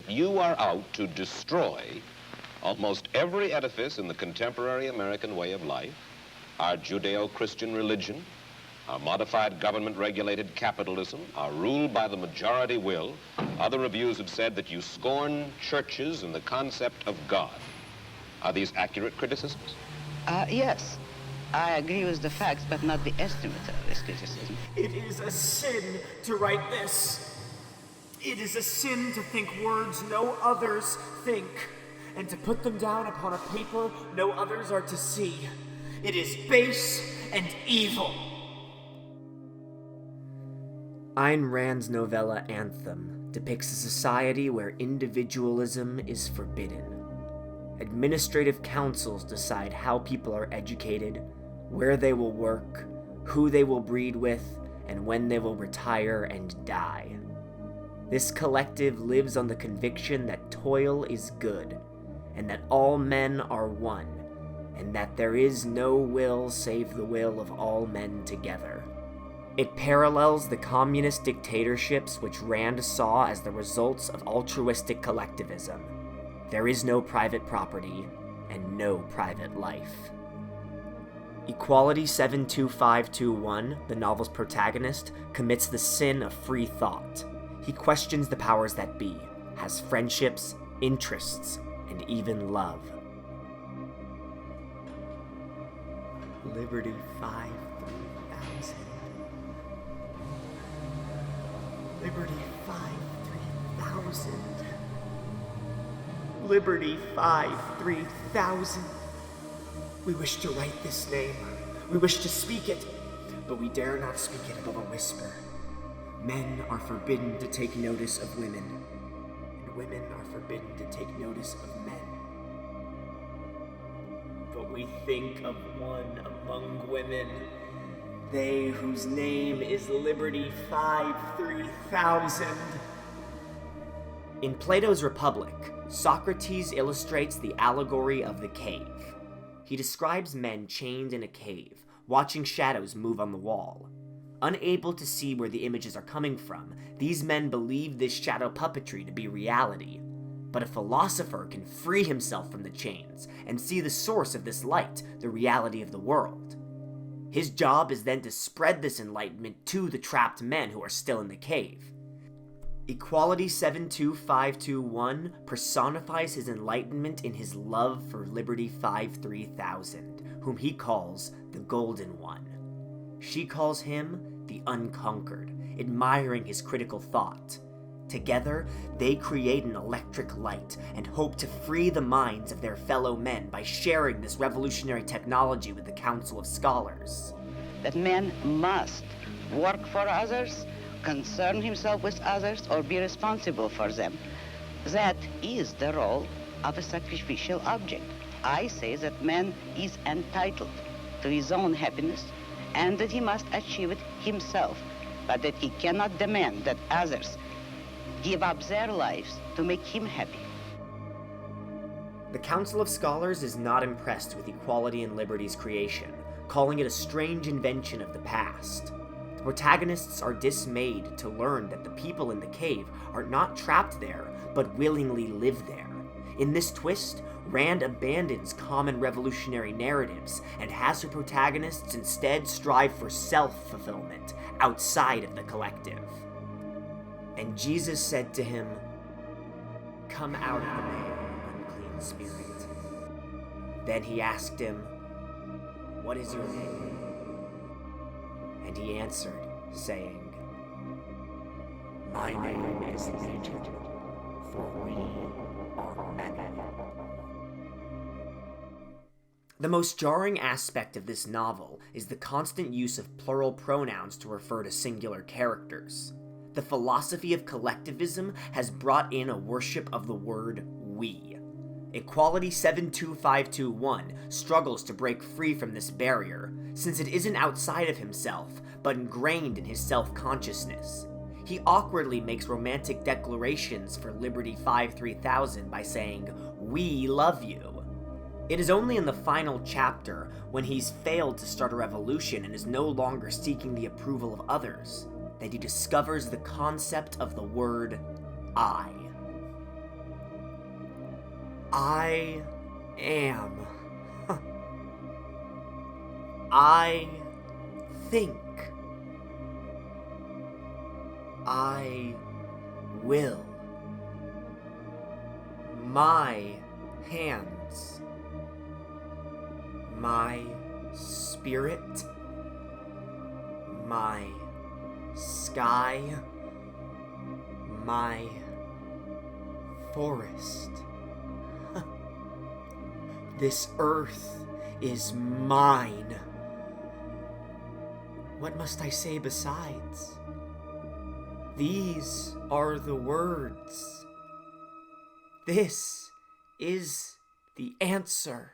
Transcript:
You are out to destroy almost every edifice in the contemporary American way of life, our Judeo-Christian religion, our modified government-regulated capitalism, our rule by the majority will. Other reviews have said that you scorn churches and the concept of God. Are these accurate criticisms? Yes. I agree with the facts, but not the estimate of this criticism. It is a sin to write this. It is a sin to think words no others think, and to put them down upon a paper no others are to see. It is base and evil. Ayn Rand's novella Anthem depicts a society where individualism is forbidden. Administrative councils decide how people are educated, where they will work, who they will breed with, and when they will retire and die. This collective lives on the conviction that toil is good, and that all men are one, and that there is no will save the will of all men together. It parallels the communist dictatorships which Rand saw as the results of altruistic collectivism. There is no private property, and no private life. Equality 72521, the novel's protagonist, commits the sin of free thought. He questions the powers that be, has friendships, interests, and even love. Liberty 5-3000. Liberty 5-3000. Liberty 5-3000. We wish to write this name. We wish to speak it, but we dare not speak it above a whisper. Men are forbidden to take notice of women, and women are forbidden to take notice of men. But we think of one among women, they whose name is Liberty 5-3000. In Plato's Republic, Socrates illustrates the allegory of the cave. He describes men chained in a cave, watching shadows move on the wall. Unable to see where the images are coming from, these men believe this shadow puppetry to be reality. But a philosopher can free himself from the chains and see the source of this light, the reality of the world. His job is then to spread this enlightenment to the trapped men who are still in the cave. Equality 72521 personifies his enlightenment in his love for Liberty 5-3000, whom he calls the Golden One. She calls him the Unconquered, admiring his critical thought. Together, they create an electric light and hope to free the minds of their fellow men by sharing this revolutionary technology with the Council of Scholars. That man must work for others, concern himself with others, or be responsible for them. That is the role of a sacrificial object. I say that man is entitled to his own happiness and that he must achieve it himself, but that he cannot demand that others give up their lives to make him happy. The Council of Scholars is not impressed with Equality and Liberty's creation, calling it a strange invention of the past. The protagonists are dismayed to learn that the people in the cave are not trapped there, but willingly live there. In this twist, Rand abandons common revolutionary narratives and has her protagonists instead strive for self-fulfillment outside of the collective. And Jesus said to him, "Come out of the man, unclean spirit." Then he asked him, "What is your name?" And he answered, saying, "My name is Legion, for we are many." The most jarring aspect of this novel is the constant use of plural pronouns to refer to singular characters. The philosophy of collectivism has brought in a worship of the word we. Equality 72521 struggles to break free from this barrier, since it isn't outside of himself, but ingrained in his self-consciousness. He awkwardly makes romantic declarations for Liberty 5-3000 by saying, "We love you." It is only in the final chapter, when he's failed to start a revolution and is no longer seeking the approval of others, that he discovers the concept of the word I. I am. I think. I will. My hands. My spirit. My sky. My forest. This earth is mine. What must I say besides? These are the words. This is the answer.